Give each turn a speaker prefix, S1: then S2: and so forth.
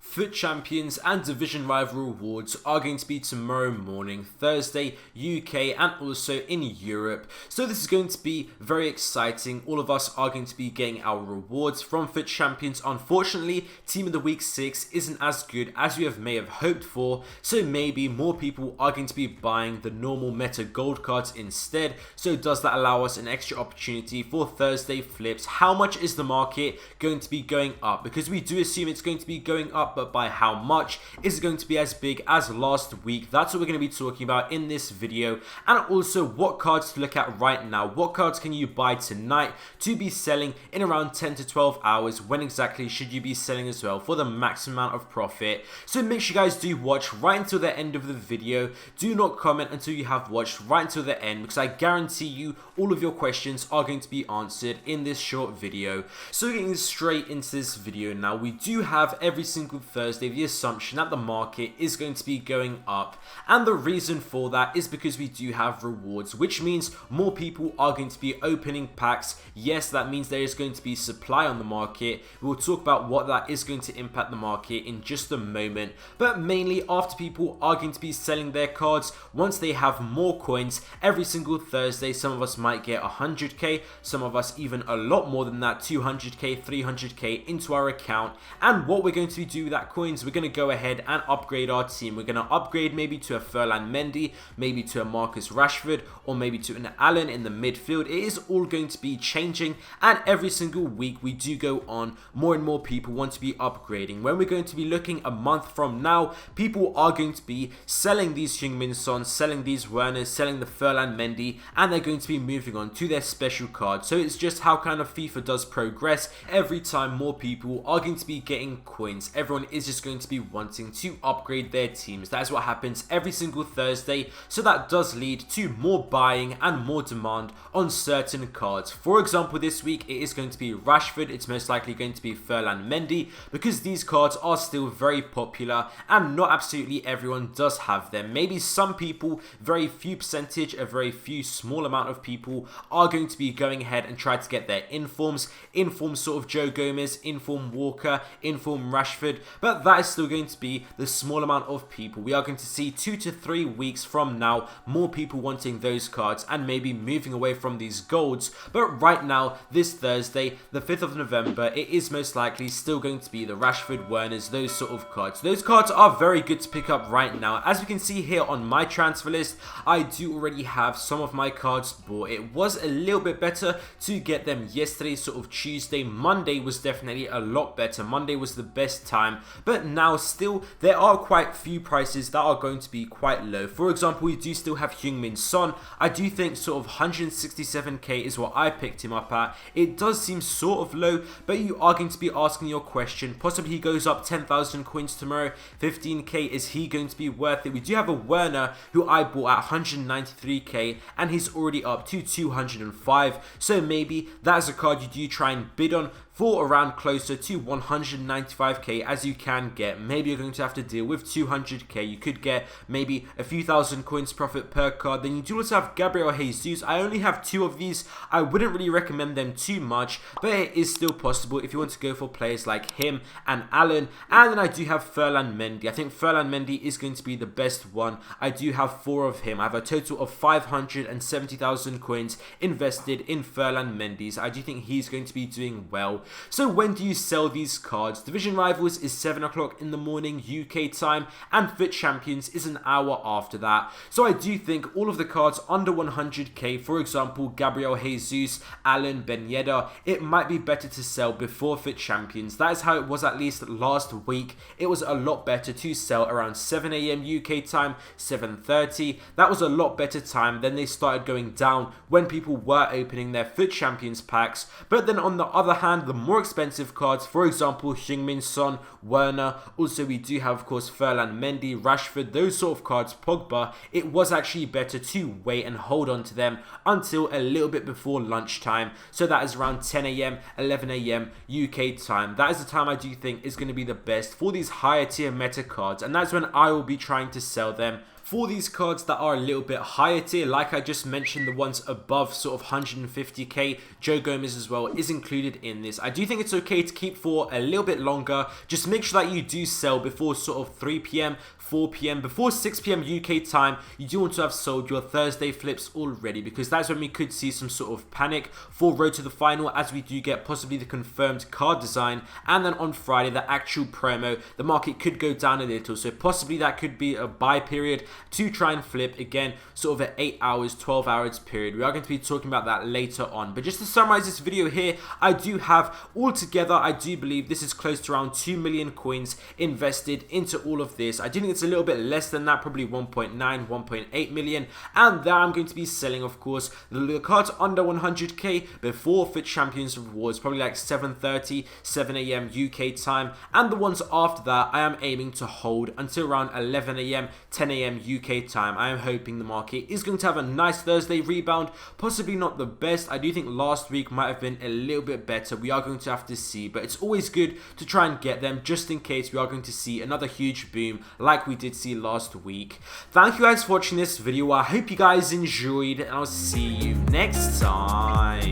S1: FUT Champions and Division Rival rewards are going to be tomorrow morning, Thursday, UK and also in Europe. So this is going to be very exciting. All of us are going to be getting our rewards from FUT Champions. Unfortunately, Team of the Week 6 isn't as good as we may have hoped for. So maybe more people are going to be buying the normal meta gold cards instead. So does that allow us an extra opportunity for Thursday flips? How much is the market going to be going up? Because we do assume it's going to be going up, but by how much? Is it going to be as big as last week? That's what we're going to be talking about in this video. And also what cards to look at right now. What cards can you buy tonight to be selling in around 10 to 12 hours? When exactly should you be selling as well for the maximum amount of profit? So make sure you guys do watch right until the end of the video. Do not comment until you have watched right until the end, because I guarantee you all of your questions are going to be answered in this short video. So getting straight into this video now, we do have every single Thursday the assumption that the market is going to be going up, and the reason for that is because we do have rewards, which means more people are going to be opening packs. Yes, that means there is going to be supply on the market. We will talk about what that is going to impact the market in just a moment, but mainly after people are going to be selling their cards once they have more coins every single Thursday. Some of us might get 100k, some of us even a lot more than that, 200k, 300k into our account. And what we're going to be doing with that coins, we're going to go ahead and upgrade our team. We're going to upgrade maybe to a Ferland Mendy, maybe to a Marcus Rashford, or maybe to an Allen in the midfield. It is all going to be changing, and every single week we do go on, more and more people want to be upgrading. When we're going to be looking a month from now, people are going to be selling these Heung-min Son, selling these Werners, selling the Ferland Mendy, and they're going to be moving on to their special card. So it's just how kind of FIFA does progress. Every time more people are going to be getting coins, everyone is just going to be wanting to upgrade their teams. That is what happens every single Thursday, so that does lead to more buying and more demand on certain cards. For example, this week it is going to be Rashford, it's most likely going to be Ferland Mendy, because these cards are still very popular and not absolutely everyone does have them. Maybe some people, very few percentage, a very few small amount of people are going to be going ahead and try to get their informs sort of Joe Gomez, inform Walker, inform Rashford, but that is still going to be the small amount of people. We are going to see 2 to 3 weeks from now more people wanting those cards and maybe moving away from these golds. But right now, this Thursday, the 5th of November, it is most likely still going to be the Rashford, Werners, those sort of cards. Those cards are very good to pick up right now. As we can see here on my transfer list, I do already have some of my cards bought. It was a little bit better to get them yesterday, sort of Tuesday. Monday was definitely a lot better. Monday was the best time, but now still there are quite few prices that are going to be quite low. For example, we do still have Heung-min Son. I do think sort of 167k is what I picked him up at. It does seem sort of low, but you are going to be asking your question, possibly he goes up 10,000 coins tomorrow, 15k, is he going to be worth it? We do have a Werner who I bought at 193k and he's already up to 205, so maybe that's a card you do try and bid on for around closer to 195k as you can get. Maybe you're going to have to deal with 200k. You could get maybe a few thousand coins profit per card. Then you do also have Gabriel Jesus. I only have 2 of these. I wouldn't really recommend them too much, but it is still possible if you want to go for players like him and Allen. And then I do have Ferland Mendy. I think Ferland Mendy is going to be the best one. I do have 4 of him. I have a total of 570,000 coins invested in Ferland Mendy's. I do think he's going to be doing well. So when do you sell these cards? Division Rivals is 7 o'clock in the morning UK time, and FUT Champions is an hour after that. So I do think all of the cards under 100k, for example Gabriel Jesus, Allen, Ben Yedder, it might be better to sell before FUT Champions. That is how it was at least last week. It was a lot better to sell around 7 AM UK time, 7:30. That was a lot better time. Then they started going down when people were opening their FUT Champions packs. But then on the other hand, the more expensive cards, for example Heung-min Son, Werner, also we do have of course Ferland Mendy, Rashford, those sort of cards, Pogba, it was actually better to wait and hold on to them until a little bit before lunchtime. So that is around 10 AM, 11 AM UK time. That is the time I do think is going to be the best for these higher tier meta cards, and that's when I will be trying to sell them for these cards that are a little bit higher tier, like I just mentioned, the ones above sort of 150k, Joe Gomez as well is included in this. I do think it's okay to keep for a little bit longer. Just make sure that you do sell before sort of 3 p.m, 4 p.m, before 6 p.m. UK time. You do want to have sold your Thursday flips already, because that's when we could see some sort of panic for Road to the Final, as we do get possibly the confirmed card design, and then on Friday the actual promo, the market could go down a little, so possibly that could be a buy period to try and flip again, sort of an 8 hours, 12 hours period. We are going to be talking about that later on, but just to summarize this video here, I do have altogether, I do believe this is close to around 2 million coins invested into all of this. I do think it's a little bit less than that, probably 1.9, 1.8 million, and there I'm going to be selling, of course, the cards under 100k before FUT Champions Rewards, probably like 7:30, 7 a.m. UK time, and the ones after that I am aiming to hold until around 11 a.m, 10 a.m. UK time. I am hoping the market is going to have a nice Thursday rebound, possibly not the best. I do think last week might have been a little bit better. We are going to have to see, but it's always good to try and get them just in case we are going to see another huge boom like we did see last week. Thank you guys for watching this video. I hope you guys enjoyed, and I'll see you next time.